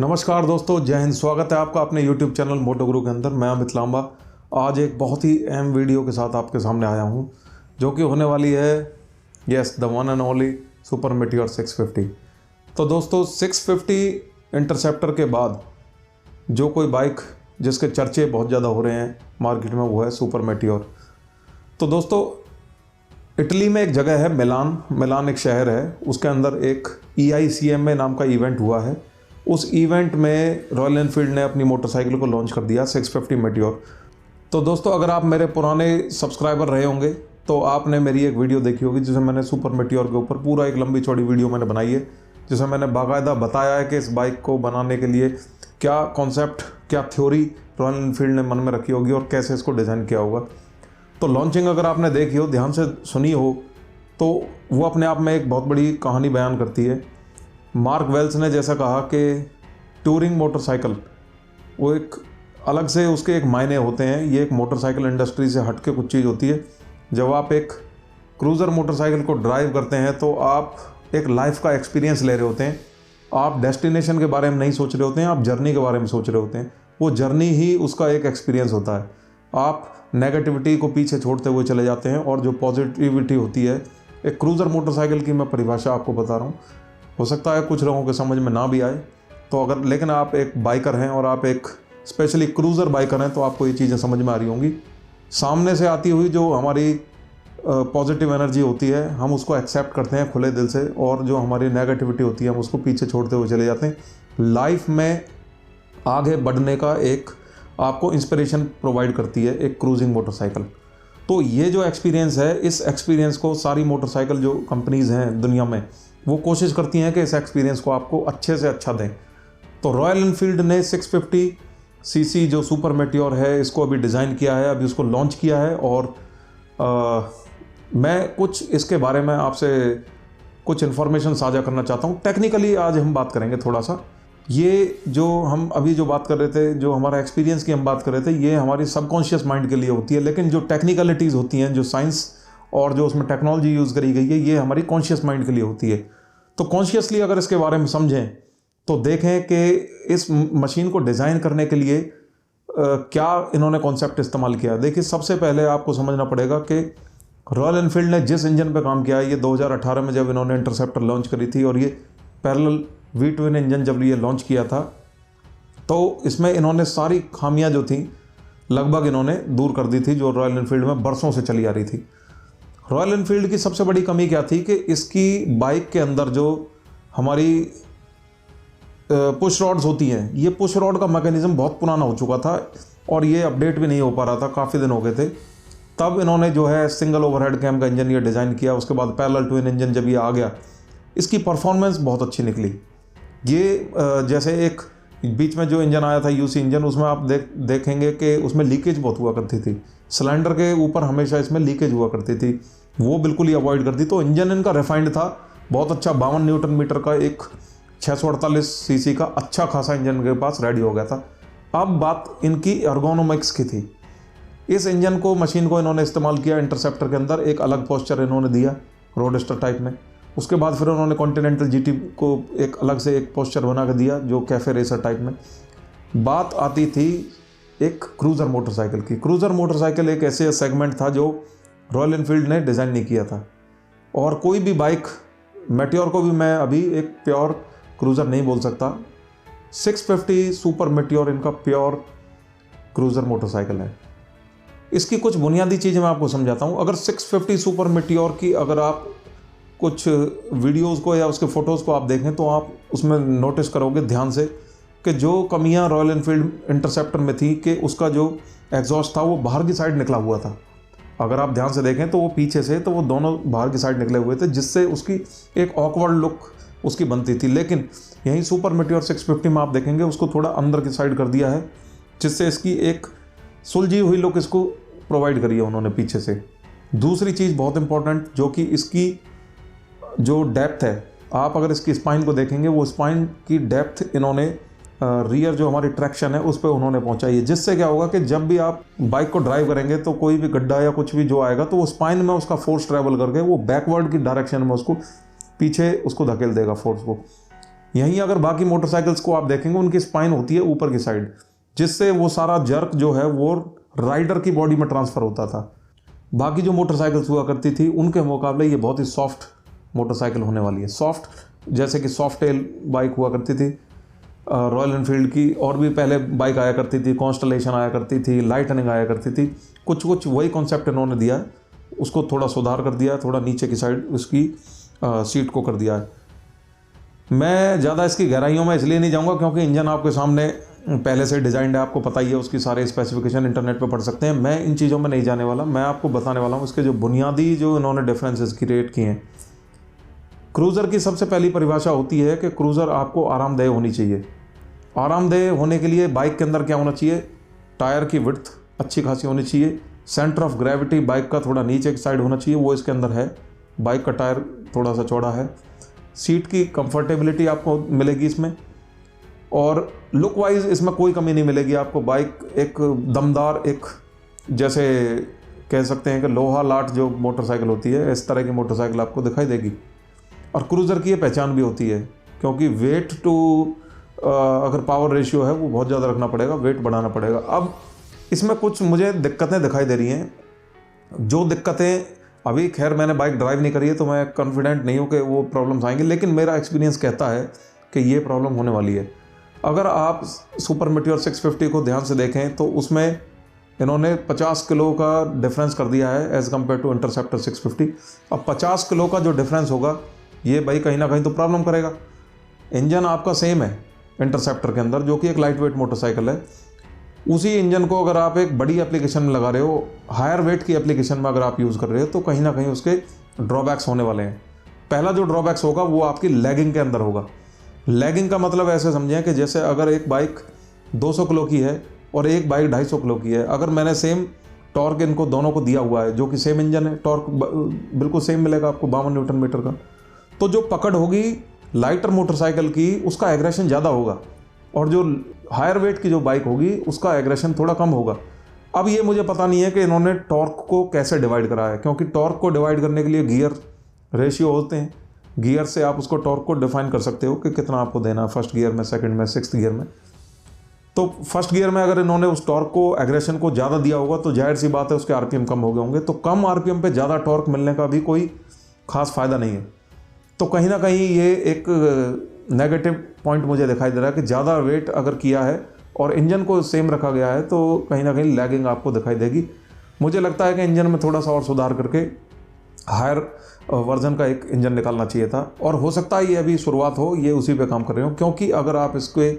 नमस्कार दोस्तों, जय हिंद। स्वागत है आपका अपने YouTube चैनल मोटो गुरु के अंदर। मैं अमित लांबा आज एक बहुत ही अहम वीडियो के साथ आपके सामने आया हूं, जो कि होने वाली है the one and only super meteor 650। तो दोस्तों 650 इंटरसेप्टर के बाद जो कोई बाइक जिसके चर्चे बहुत ज़्यादा हो रहे हैं मार्केट में, वो है सुपर मेटियोर। तो दोस्तों इटली में एक जगह है मिलान एक शहर है, उसके अंदर एक EICMA नाम का इवेंट हुआ है। उस इवेंट में रॉयल एनफील्ड ने अपनी मोटरसाइकिल को लॉन्च कर दिया 650 मेटियोर। तो दोस्तों अगर आप मेरे पुराने सब्सक्राइबर रहे होंगे तो आपने मेरी एक वीडियो देखी होगी जिसमें मैंने सुपर मेटियोर के ऊपर पूरा एक लंबी चौड़ी वीडियो मैंने बनाई है, जिसमें मैंने बाकायदा बताया है कि इस बाइक को बनाने के लिए क्या कॉन्सेप्ट, क्या थ्योरी रॉयल एनफील्ड ने मन में रखी होगी और कैसे इसको डिज़ाइन किया होगा। तो लॉन्चिंग अगर आपने देखी हो, ध्यान से सुनी हो, तो वो अपने आप में एक बहुत बड़ी कहानी बयान करती है। मार्क वेल्स ने जैसा कहा कि टूरिंग मोटरसाइकिल वो एक अलग से उसके एक मायने होते हैं। ये एक मोटरसाइकिल इंडस्ट्री से हट के कुछ चीज़ होती है। जब आप एक क्रूज़र मोटरसाइकिल को ड्राइव करते हैं तो आप एक लाइफ का एक्सपीरियंस ले रहे होते हैं। आप डेस्टिनेशन के बारे में नहीं सोच रहे होते हैं, आप जर्नी के बारे में सोच रहे होते हैं। वो जर्नी ही उसका एक एक्सपीरियंस होता है। आप नेगेटिविटी को पीछे छोड़ते हुए चले जाते हैं और जो पॉजिटिविटी होती है, एक क्रूज़र मोटरसाइकिल की मैं परिभाषा आपको बता रहा हूँ। हो सकता है कुछ लोगों के समझ में ना भी आए, तो अगर लेकिन आप एक बाइकर हैं और आप एक स्पेशली क्रूज़र बाइकर हैं तो आपको ये चीज़ें समझ में आ रही होंगी। सामने से आती हुई जो हमारी पॉजिटिव एनर्जी होती है, हम उसको एक्सेप्ट करते हैं खुले दिल से, और जो हमारी नेगेटिविटी होती है हम उसको पीछे छोड़ते हुए चले जाते हैं। लाइफ में आगे बढ़ने का एक आपको इंस्पिरेशन प्रोवाइड करती है एक क्रूजिंग मोटरसाइकिल। तो ये जो एक्सपीरियंस है, इस एक्सपीरियंस को सारी मोटरसाइकिल जो कंपनीज़ हैं दुनिया में, वो कोशिश करती हैं कि इस एक्सपीरियंस को आपको अच्छे से अच्छा दें। तो रॉयल एनफील्ड ने 650cc जो सुपर मेटियोर है, इसको अभी डिज़ाइन किया है, अभी उसको लॉन्च किया है। और मैं कुछ इसके बारे में आपसे कुछ इन्फॉर्मेशन साझा करना चाहता हूँ। टेक्निकली आज हम बात करेंगे थोड़ा सा। ये जो हम अभी जो बात कर रहे थे, जो हमारा एक्सपीरियंस की हम बात कर रहे थे, ये हमारी सबकॉन्शियस माइंड के लिए होती है। लेकिन जो टेक्निकलिटीज़ होती हैं, जो साइंस और जो उसमें टेक्नोलॉजी यूज़ करी गई है, ये हमारी कॉन्शियस माइंड के लिए होती है। तो कॉन्शियसली अगर इसके बारे में समझें तो देखें कि इस मशीन को डिज़ाइन करने के लिए क्या इन्होंने कॉन्सेप्ट इस्तेमाल किया। देखिए, सबसे पहले आपको समझना पड़ेगा कि रॉयल एनफील्ड ने जिस इंजन पे काम किया है, ये 2018 में जब इन्होंने इंटरसेप्टर लॉन्च करी थी, और ये पैरेलल V ट्विन इंजन जब ये लॉन्च किया था, तो इसमें इन्होंने सारी खामियां जो थी लगभग इन्होंने दूर कर दी थी, जो रॉयल एनफील्ड में बरसों से चली आ रही थी। रॉयल एनफील्ड की सबसे बड़ी कमी क्या थी कि इसकी बाइक के अंदर जो हमारी पुश रॉड्स होती हैं, ये पुश रॉड का मैकेनिज्म बहुत पुराना हो चुका था और ये अपडेट भी नहीं हो पा रहा था, काफ़ी दिन हो गए थे। तब इन्होंने जो है सिंगल ओवरहेड कैम का इंजन ये डिज़ाइन किया। उसके बाद पैरेलल ट्विन इंजन जब ये आ गया, इसकी परफॉर्मेंस बहुत अच्छी निकली। ये जैसे एक बीच में जो इंजन आया था UC इंजन, उसमें आप देखेंगे कि उसमें लीकेज बहुत हुआ करती थी। सिलेंडर के ऊपर हमेशा इसमें लीकेज हुआ करती थी, वो बिल्कुल ही अवॉइड करती। तो इंजन इनका रिफाइंड था, बहुत अच्छा 52 न्यूटन मीटर का एक 648cc का अच्छा खासा इंजन के पास रेडी हो गया था। अब बात इनकी एर्गोनॉमिक्स की थी। इस इंजन को, मशीन को इन्होंने इस्तेमाल किया इंटरसेप्टर के अंदर, एक अलग पोस्चर इन्होंने दिया रोडस्टर टाइप में। उसके बाद फिर उन्होंने कॉन्टिनेंटल GT को एक अलग से एक पोस्चर बना कर दिया, जो कैफे रेसर टाइप में। बात आती थी एक क्रूज़र मोटरसाइकिल की। क्रूज़र मोटरसाइकिल एक ऐसे सेगमेंट था जो रॉयल एनफील्ड ने डिज़ाइन नहीं किया था। और कोई भी बाइक, मेटियोर को भी मैं अभी एक प्योर क्रूज़र नहीं बोल सकता। 650 सुपर मेटियोर इनका प्योर क्रूज़र मोटरसाइकिल है। इसकी कुछ बुनियादी चीज़ें मैं आपको समझाता हूँ। अगर 650 सुपर मेटियोर की अगर आप कुछ वीडियोज़ को या उसके फ़ोटोज़ को आप देखें तो आप उसमें नोटिस करोगे ध्यान से कि जो कमियां रॉयल एनफील्ड इंटरसेप्टर में थी कि उसका जो एग्जॉस्ट था वो बाहर की साइड निकला हुआ था। अगर आप ध्यान से देखें तो वो पीछे से, तो वो दोनों बाहर की साइड निकले हुए थे, जिससे उसकी एक ऑकवर्ड लुक उसकी बनती थी। लेकिन यहीं सुपर मेटियोर 650 में आप देखेंगे उसको थोड़ा अंदर की साइड कर दिया है, जिससे इसकी एक सुलझी हुई लुक इसको प्रोवाइड करी है उन्होंने पीछे से। दूसरी चीज़ बहुत इंपॉर्टेंट, जो कि इसकी जो डेप्थ है, आप अगर इसकी स्पाइन को देखेंगे, वो स्पाइन की डेप्थ इन्होंने रियर जो हमारी ट्रैक्शन है उस पर उन्होंने पहुंचाई है। जिससे क्या होगा कि जब भी आप बाइक को ड्राइव करेंगे तो कोई भी गड्ढा या कुछ भी जो आएगा तो वो स्पाइन में उसका फोर्स ट्रैवल करके वो बैकवर्ड की डायरेक्शन में उसको पीछे उसको धकेल देगा फोर्स को। यहीं अगर बाकी मोटरसाइकिल्स को आप देखेंगे, उनकी स्पाइन होती है ऊपर की साइड, जिससे वो सारा जर्क जो है वो राइडर की बॉडी में ट्रांसफ़र होता था। बाकी जो मोटरसाइकिल्स हुआ करती थी उनके मुकाबले ये बहुत ही सॉफ्ट मोटरसाइकिल होने वाली है। सॉफ्ट, जैसे कि सॉफ्ट टेल बाइक हुआ करती थी रॉयल एनफील्ड की, और भी पहले बाइक आया करती थी, कॉन्स्टलेशन आया करती थी, लाइटनिंग आया करती थी। कुछ कुछ वही कॉन्सेप्ट इन्होंने दिया है, उसको थोड़ा सुधार कर दिया, थोड़ा नीचे की साइड उसकी सीट को कर दिया है। मैं ज़्यादा इसकी गहराइयों में इसलिए नहीं जाऊँगा क्योंकि इंजन आपके सामने पहले से डिज़ाइंड है, आपको पता ही है, उसकी सारे स्पेसिफिकेशन इंटरनेट पे पढ़ सकते हैं। मैं इन चीज़ों में नहीं जाने वाला, मैं आपको बताने वाला हूँ इसके जो बुनियादी जो इन्होंने डिफरेंसेस क्रिएट किए हैं। क्रूज़र की सबसे पहली परिभाषा होती है कि क्रूज़र आपको आरामदेह होनी चाहिए। आरामदेह होने के लिए बाइक के अंदर क्या होना चाहिए? टायर की विड्थ अच्छी खासी होनी चाहिए, सेंटर ऑफ ग्रेविटी बाइक का थोड़ा नीचे की साइड होना चाहिए, वो इसके अंदर है। बाइक का टायर थोड़ा सा चौड़ा है। सीट की कंफर्टेबिलिटी आपको मिलेगी इसमें, और लुक वाइज इसमें कोई कमी नहीं मिलेगी आपको। बाइक एक दमदार, एक जैसे कह सकते हैं कि लोहा लाट जो मोटरसाइकिल होती है, इस तरह की मोटरसाइकिल आपको दिखाई देगी। और क्रूज़र की ये पहचान भी होती है, क्योंकि वेट टू अगर पावर रेशियो है वो बहुत ज़्यादा रखना पड़ेगा, वेट बढ़ाना पड़ेगा। अब इसमें कुछ मुझे दिक्कतें दिखाई दे रही हैं, जो दिक्कतें अभी खैर मैंने बाइक ड्राइव नहीं करी है तो मैं कॉन्फिडेंट नहीं हूँ कि वो प्रॉब्लम्स आएंगी, लेकिन मेरा एक्सपीरियंस कहता है कि ये प्रॉब्लम होने वाली है। अगर आप सुपर मेटियोर 650 को ध्यान से देखें तो उसमें इन्होंने 50 किलो का डिफरेंस कर दिया है एज़ कम्पेयर टू इंटरसेप्टर 650। अब 50 किलो का जो डिफरेंस होगा ये भाई कहीं ना कहीं तो प्रॉब्लम करेगा। इंजन आपका सेम है इंटरसेप्टर के अंदर, जो कि एक लाइट वेट मोटरसाइकिल है। उसी इंजन को अगर आप एक बड़ी एप्लीकेशन में लगा रहे हो, हायर वेट की एप्लीकेशन में अगर आप यूज़ कर रहे हो, तो कहीं ना कहीं उसके ड्रॉबैक्स होने वाले हैं। पहला जो ड्रॉबैक्स होगा वो आपकी लैगिंग के अंदर होगा। लैगिंग का मतलब ऐसे समझें कि जैसे अगर एक बाइक 200 किलो की है और एक बाइक 250 किलो की है, अगर मैंने सेम टॉर्क इनको दोनों को दिया हुआ है, जो कि सेम इंजन है, टॉर्क बिल्कुल सेम मिलेगा आपको 52 न्यूटन मीटर का, तो जो पकड़ होगी लाइटर मोटरसाइकिल की उसका एग्रेशन ज़्यादा होगा, और जो हायर वेट की जो बाइक होगी उसका एग्रेशन थोड़ा कम होगा। अब ये मुझे पता नहीं है कि इन्होंने टॉर्क को कैसे डिवाइड करा है, क्योंकि टॉर्क को डिवाइड करने के लिए गियर रेशियो होते हैं। गियर से आप उसको टॉर्क को डिफाइन कर सकते हो कि कितना आपको देना है, फर्स्ट गियर में, सेकंड में, सिक्स्थ गियर में। तो फर्स्ट गियर में अगर इन्होंने उस टॉर्क को, एग्रेशन को ज़्यादा दिया होगा तो जाहिर सी बात है उसके आरपीएम कम हो गए होंगे। तो कम आरपीएम पे ज़्यादा टॉर्क मिलने का भी कोई खास फ़ायदा नहीं है। तो कहीं ना कहीं ये एक नेगेटिव पॉइंट मुझे दिखाई दे रहा है कि ज़्यादा वेट अगर किया है और इंजन को सेम रखा गया है तो कहीं ना कहीं लैगिंग आपको दिखाई देगी। मुझे लगता है कि इंजन में थोड़ा सा और सुधार करके हायर वर्जन का एक इंजन निकालना चाहिए था, और हो सकता है ये अभी शुरुआत हो, ये उसी पे काम कर रहे हो। क्योंकि अगर आप इसके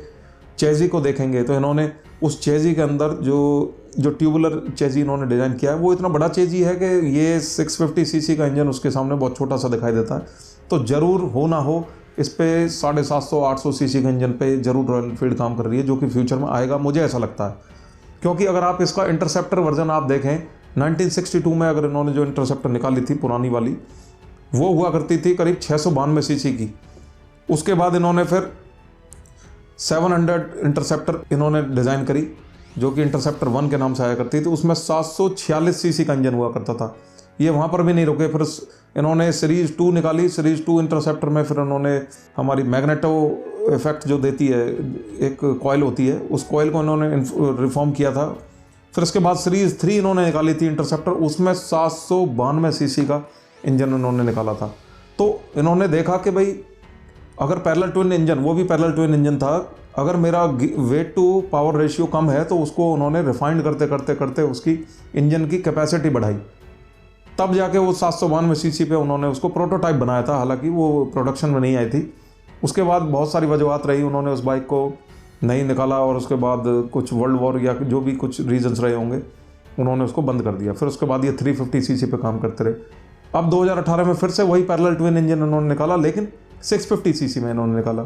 चेजी को देखेंगे तो इन्होंने उस चेजी के अंदर जो ट्यूबुलर चेजी इन्होंने डिज़ाइन किया है वो इतना बड़ा चेजी है कि ये 650 सीसी का इंजन उसके सामने बहुत छोटा सा दिखाई देता है। तो ज़रूर हो ना हो इस पे 750-800 सीसी के इंजन पे ज़रूर रॉयल एनफील्ड काम कर रही है, जो कि फ्यूचर में आएगा, मुझे ऐसा लगता है। क्योंकि अगर आप इसका इंटरसेप्टर वर्जन आप देखें, 1962 में अगर इन्होंने जो इंटरसेप्टर निकाली थी पुरानी वाली, वो हुआ करती थी करीब 692 सीसी की। उसके बाद इन्होंने फिर 700 इंटरसेप्टर इन्होंने डिज़ाइन करी, जो कि इंटरसेप्टर 1 के नाम से आया करती थी। उसमें 746 सीसी का इंजन हुआ करता था। ये वहाँ पर भी नहीं रुके, फिर इन्होंने सीरीज़ 2 निकाली। सीरीज़ 2 इंटरसेप्टर में फिर इन्होंने हमारी मैग्नेटो इफेक्ट जो देती है, एक कॉयल होती है, उस कॉयल को इन्होंने रिफॉर्म किया था। फिर उसके बाद सीरीज़ 3 इन्होंने निकाली थी इंटरसेप्टर, उसमें 792 सीसी का इंजन इन्होंने निकाला था। तो इन्होंने देखा कि भाई अगर पैरेलल ट्विन इंजन, वो भी पैरेलल ट्विन इंजन था, अगर मेरा वेट टू पावर रेशियो कम है तो उसको उन्होंने रिफाइंड करते करते करते उसकी इंजन की कैपेसिटी बढ़ाई, तब जाके वो 792 सीसी पे उन्होंने उसको प्रोटोटाइप बनाया था। हालांकि वो प्रोडक्शन में नहीं आई थी। उसके बाद बहुत सारी वजूहत रही, उन्होंने उस बाइक को नहीं निकाला, और उसके बाद कुछ वर्ल्ड वॉर या जो भी कुछ रीजंस रहे होंगे, उन्होंने उसको बंद कर दिया। फिर उसके बाद ये 350 सीसी पे काम करते रहे। अब 2018 में फिर से वही पैरेलल ट्विन इंजन उन्होंने निकाला, लेकिन 650 सीसी में इन्होंने निकाला।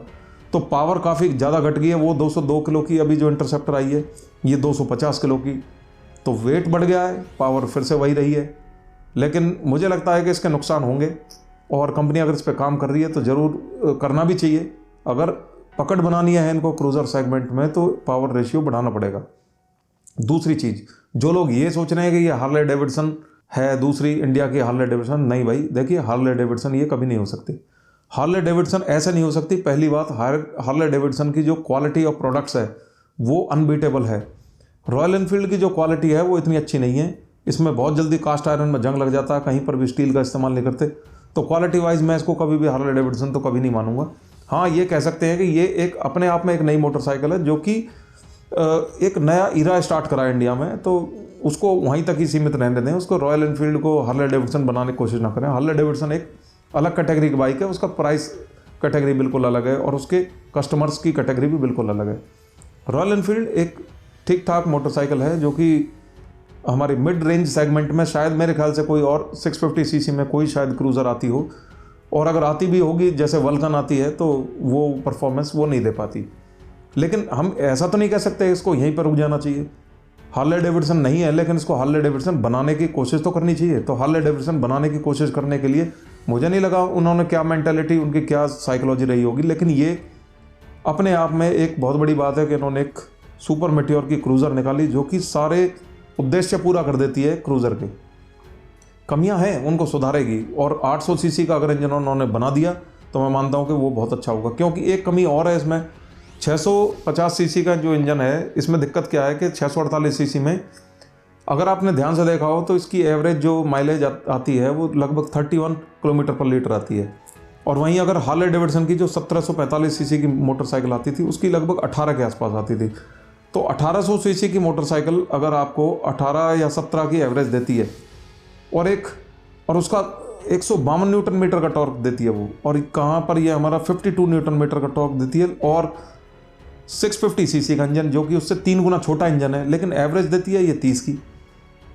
तो पावर काफ़ी ज़्यादा घट गई है। वो 202 किलो की अभी जो इंटरसेप्टर आई है, ये 250 किलो की। तो वेट बढ़ गया है, पावर फिर से वही रही है। लेकिन मुझे लगता है कि इसके नुकसान होंगे, और कंपनी अगर इस पर काम कर रही है तो ज़रूर करना भी चाहिए। अगर पकड़ बनानी है इनको क्रूज़र सेगमेंट में तो पावर रेशियो बढ़ाना पड़ेगा। दूसरी चीज़, जो लोग ये सोच रहे हैं कि ये हार्ले डेविडसन है, दूसरी इंडिया की हार्ले डेविडसन, नहीं भाई, देखिए हार्ले डेविडसन ये कभी नहीं हो सकती। हार्ले डेविडसन ऐसे नहीं हो सकती। पहली बात, हार्ले डेविडसन की जो क्वालिटी ऑफ प्रोडक्ट्स है वो अनबीटेबल है। रॉयल एनफील्ड की जो क्वालिटी है वो इतनी अच्छी नहीं है। इसमें बहुत जल्दी कास्ट आयरन में जंग लग जाता है, कहीं पर भी स्टील का इस्तेमाल नहीं करते। तो क्वालिटी वाइज मैं इसको कभी भी हार्ले डेविडसन तो कभी नहीं मानूंगा। हाँ, ये कह सकते हैं कि ये एक अपने आप में एक नई मोटरसाइकिल है जो कि एक नया इरा स्टार्ट करा है इंडिया में, तो उसको वहीं तक ही सीमित रहने दें। उसको रॉयल एनफील्ड को हार्ले डेविडसन बनाने की कोशिश ना करें। हार्ले डेविडसन एक अलग कैटेगरी की बाइक है, उसका प्राइस कैटेगरी बिल्कुल अलग है और उसके कस्टमर्स की कैटेगरी भी बिल्कुल अलग है। रॉयल एनफील्ड एक ठीक ठाक मोटरसाइकिल है जो कि हमारी मिड रेंज सेगमेंट में शायद मेरे ख्याल से कोई और 650 सीसी में कोई शायद क्रूज़र आती हो, और अगर आती भी होगी जैसे वल्कन आती है तो वो परफॉर्मेंस वो नहीं दे पाती। लेकिन हम ऐसा तो नहीं कह सकते इसको यहीं पर रुक जाना चाहिए। हार्ले डेविडसन नहीं है लेकिन इसको हार्ले डेविडसन बनाने की कोशिश तो करनी चाहिए। तो हार्ले डेविडसन बनाने की कोशिश करने के लिए मुझे नहीं लगा उन्होंने क्या मेंटालिटी, उनकी क्या साइकोलॉजी रही होगी, लेकिन ये अपने आप में एक बहुत बड़ी बात है कि इन्होंने एक सुपर मेटियोर की क्रूज़र निकाली जो कि सारे उद्देश्य पूरा कर देती है। क्रूज़र की कमियां हैं उनको सुधारेगी, और 800 सीसी का अगर इंजन उन्होंने बना दिया तो मैं मानता हूं कि वो बहुत अच्छा होगा। क्योंकि एक कमी और है इसमें, 650 सीसी का जो इंजन है इसमें दिक्कत क्या है कि 648 सीसी में अगर आपने ध्यान से देखा हो तो इसकी एवरेज जो माइलेज आती है वो लगभग 31 किलोमीटर पर लीटर आती है। और वहीं अगर हार्ले डेविडसन की जो 1745 सीसी की मोटरसाइकिल आती थी उसकी लगभग 18 के आसपास आती थी। तो 1800 सीसी की मोटरसाइकिल अगर आपको 18 या 17 की एवरेज देती है और उसका 152 न्यूटन मीटर का टॉर्क देती है वो, और कहाँ पर ये हमारा 52 न्यूटन मीटर का टॉर्क देती है, और 650 सीसी का इंजन जो कि उससे 3 गुना छोटा इंजन है, लेकिन एवरेज देती है ये 30 की।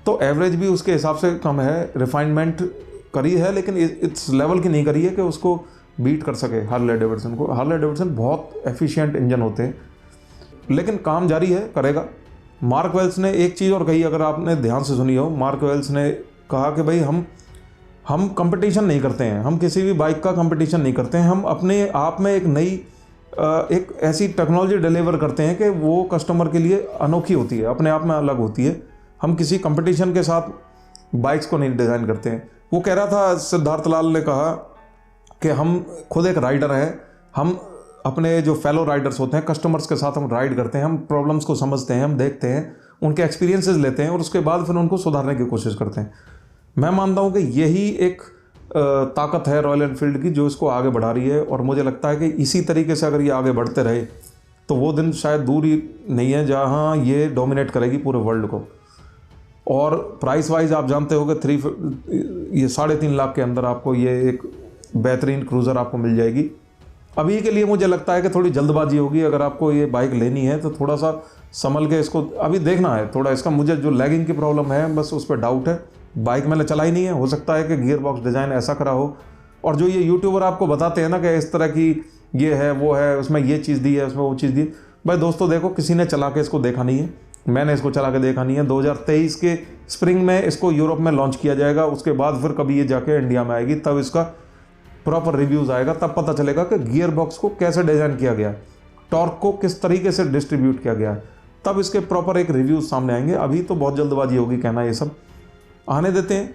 तो एवरेज भी उसके हिसाब से कम है, रिफाइनमेंट करी है लेकिन इस लेवल की नहीं करी है कि उसको बीट कर सके हार्ले डेविडसन को। हार्ले डेविडसन बहुत एफिशिएंट इंजन होते हैं, लेकिन काम जारी है, करेगा। मार्क वेल्स ने एक चीज़ और कही, अगर आपने ध्यान से सुनी हो, मार्क वेल्स ने कहा कि भाई हम कंपटीशन नहीं करते हैं, हम किसी भी बाइक का कंपटीशन नहीं करते हैं, हम अपने आप में एक नई एक ऐसी टेक्नोलॉजी डिलीवर करते हैं कि वो कस्टमर के लिए अनोखी होती है, अपने आप में अलग होती है। हम किसी कंपटीशन के साथ बाइक्स को नहीं डिज़ाइन करते हैं। वो कह रहा था, सिद्धार्थ लाल ने कहा कि हम खुद एक राइडर हैं, हम अपने जो फेलो राइडर्स होते हैं कस्टमर्स के साथ हम राइड करते हैं, हम प्रॉब्लम्स को समझते हैं, हम देखते हैं, उनके एक्सपीरियंसेस लेते हैं और उसके बाद फिर उनको सुधारने की कोशिश करते हैं। मैं मानता हूँ कि यही एक ताकत है रॉयल एनफील्ड की जो इसको आगे बढ़ा रही है, और मुझे लगता है कि इसी तरीके से अगर ये आगे बढ़ते रहे तो वो दिन शायद दूर ही नहीं है जहाँ ये डोमिनेट करेगी पूरे वर्ल्ड को। और प्राइस वाइज आप जानते हो कि 3.5 लाख के अंदर आपको ये एक बेहतरीन क्रूज़र आपको मिल जाएगी। अभी के लिए मुझे लगता है कि थोड़ी जल्दबाजी होगी। अगर आपको ये बाइक लेनी है तो थोड़ा सा संभल के इसको अभी देखना है थोड़ा। इसका मुझे जो लैगिंग की प्रॉब्लम है बस उस पर डाउट है। बाइक मैंने चलाई नहीं है, हो सकता है कि गियर बॉक्स डिज़ाइन ऐसा करा हो, और जो ये यूट्यूबर आपको बताते हैं ना कि इस तरह की ये है वो है, उसमें ये चीज़ दी है, उसमें वो चीज़ दी, भाई दोस्तों देखो, किसी ने चला के इसको देखा नहीं है, मैंने इसको चला के देखा नहीं है। 2023 के स्प्रिंग में इसको यूरोप में लॉन्च किया जाएगा, उसके बाद फिर कभी ये जाके इंडिया में आएगी, तब इसका प्रॉपर रिव्यूज़ आएगा, तब पता चलेगा कि गियर बॉक्स को कैसे डिज़ाइन किया गया, टॉर्क को किस तरीके से डिस्ट्रीब्यूट किया गया, तब इसके प्रॉपर एक रिव्यूज़ सामने आएंगे। अभी तो बहुत जल्दबाजी होगी कहना, ये सब आने देते हैं,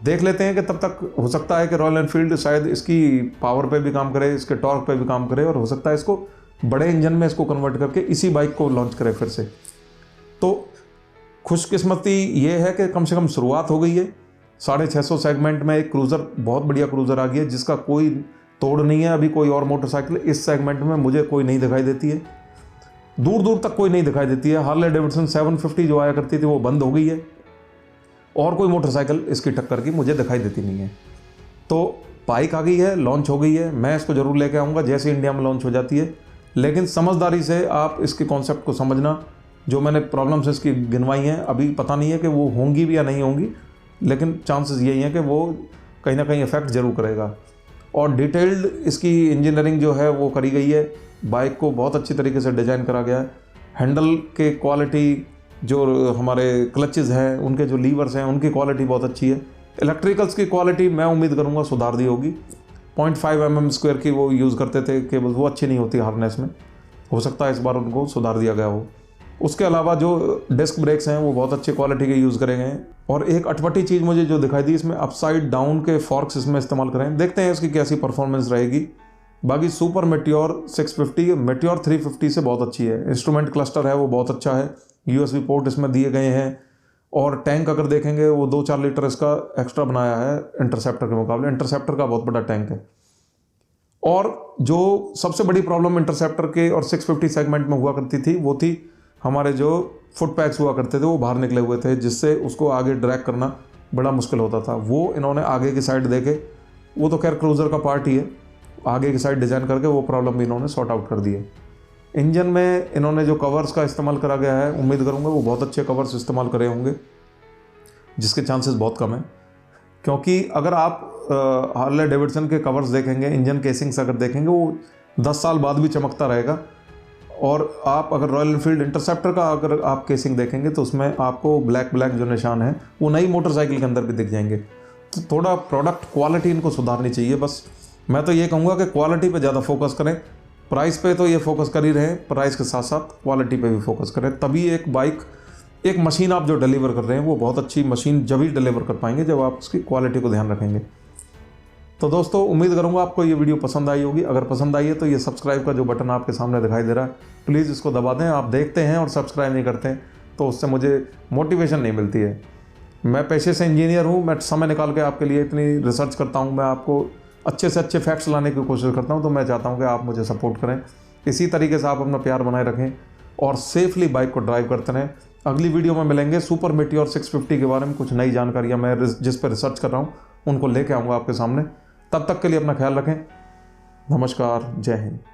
देख लेते हैं कि तब तक हो सकता है कि रॉयल एनफील्ड शायद इसकी पावर पे भी काम करे, इसके टॉर्क पे भी काम करे, और हो सकता है इसको बड़े इंजन में इसको कन्वर्ट करके इसी बाइक को लॉन्च करे फिर से। तो खुशकिस्मती ये है कि कम से कम शुरुआत हो गई है। 650 सेगमेंट में एक क्रूज़र, बहुत बढ़िया क्रूज़र आ गई है जिसका कोई तोड़ नहीं है। अभी कोई और मोटरसाइकिल इस सेगमेंट में मुझे कोई नहीं दिखाई देती है, दूर दूर तक कोई नहीं दिखाई देती है। हार्ले डेविडसन 750 जो आया करती थी वो बंद हो गई है, और कोई मोटरसाइकिल इसकी टक्कर की मुझे दिखाई देती नहीं है। तो बाइक आ गई है, लॉन्च हो गई है, मैं इसको ज़रूर लेके आऊँगा जैसे इंडिया में लॉन्च हो जाती है। लेकिन समझदारी से आप इसके कॉन्सेप्ट को समझना। जो मैंने प्रॉब्लम्स इसकी गिनवाई हैं, अभी पता नहीं है कि वो होंगी भी या नहीं होंगी, लेकिन चांसेस यही हैं कि वो कहीं ना कहीं इफेक्ट ज़रूर करेगा। और डिटेल्ड इसकी इंजीनियरिंग जो है वो करी गई है, बाइक को बहुत अच्छी तरीके से डिज़ाइन करा गया है। हैंडल के क्वालिटी, जो हमारे क्लचेज़ हैं, उनके जो लीवर्स हैं, उनकी क्वालिटी बहुत अच्छी है। इलेक्ट्रिकल्स की क्वालिटी मैं उम्मीद करूँगा सुधार दी होगी। 0.5 mm² की वो यूज़ करते थे केबल, वो अच्छी नहीं होती हार्नेस में, हो सकता है इस बार उनको सुधार दिया गया हो। उसके अलावा जो डिस्क ब्रेक्स हैं वो बहुत अच्छी क्वालिटी के यूज़ करे गए हैं। और एक अटपटी चीज़ मुझे जो दिखाई दी, इसमें अपसाइड डाउन के फॉर्क्स इसमें इस्तेमाल करें, देखते हैं इसकी कैसी परफॉर्मेंस रहेगी। बाकी सुपर मेट्योर 650 मेट्योर 350 से बहुत अच्छी है। इंस्ट्रूमेंट क्लस्टर है वो बहुत अच्छा है, USB पोर्ट इसमें दिए गए हैं। और टैंक अगर देखेंगे वो 2-4 लीटर इसका एक्स्ट्रा बनाया है इंटरसेप्टर के मुकाबले। इंटरसेप्टर का बहुत बड़ा टैंक है। और जो सबसे बड़ी प्रॉब्लम इंटरसेप्टर के और 650 सेगमेंट में हुआ करती थी वो थी हमारे जो फुट पैक्स हुआ करते थे वो बाहर निकले हुए थे, जिससे उसको आगे ड्रैग करना बड़ा मुश्किल होता था। वो इन्होंने आगे की साइड देके, वो तो खैर क्रूज़र का पार्ट ही है, आगे की साइड डिज़ाइन करके वो प्रॉब्लम भी इन्होंने सॉर्ट आउट कर दी है। इंजन में इन्होंने जो कवर्स का इस्तेमाल करा गया है, उम्मीद करूँगा वो बहुत अच्छे कवर्स इस्तेमाल करे होंगे, जिसके चांसेस बहुत कम है। क्योंकि अगर आप हार्ले डेविडसन के कवर्स देखेंगे, इंजन केसिंग्स अगर देखेंगे, वो 10 साल बाद भी चमकता रहेगा। और आप अगर रॉयल एनफील्ड इंटरसेप्टर का अगर आप केसिंग देखेंगे तो उसमें आपको ब्लैक जो निशान है वो नई मोटरसाइकिल के अंदर भी दिख जाएंगे। तो थोड़ा प्रोडक्ट क्वालिटी इनको सुधारनी चाहिए। बस मैं तो ये कहूँगा कि क्वालिटी पे ज़्यादा फोकस करें। प्राइस पे तो ये फोकस कर ही रहे हैं, प्राइस के साथ साथ क्वालिटी पे भी फोकस करें, तभी एक बाइक, एक मशीन आप जो डिलीवर कर रहे हैं वो बहुत अच्छी मशीन जब ही डिलीवर कर पाएंगे जब आप उसकी क्वालिटी को ध्यान रखेंगे। तो दोस्तों उम्मीद करूंगा आपको ये वीडियो पसंद आई होगी। अगर पसंद आई है तो ये सब्सक्राइब का जो बटन आपके सामने दिखाई दे रहा है, प्लीज़ इसको दबा दें। आप देखते हैं और सब्सक्राइब नहीं करते हैं तो उससे मुझे मोटिवेशन नहीं मिलती है। मैं पेशे से इंजीनियर हूँ, मैं समय निकाल के आपके लिए इतनी रिसर्च करता हूँ, मैं आपको अच्छे से अच्छे फैक्ट्स लाने की कोशिश करता हूँ। तो मैं चाहता हूँ कि आप मुझे सपोर्ट करें, इसी तरीके से आप अपना प्यार बनाए रखें और सेफली बाइक को ड्राइव करते रहें। अगली वीडियो में मिलेंगे। सुपर मेट्योर 650 के बारे में कुछ नई जानकारियाँ मैं जिस पर रिसर्च कर रहा हूँ उनको लेके आऊँगा आपके सामने। तब तक के लिए अपना ख्याल रखें। नमस्कार, जय हिंद।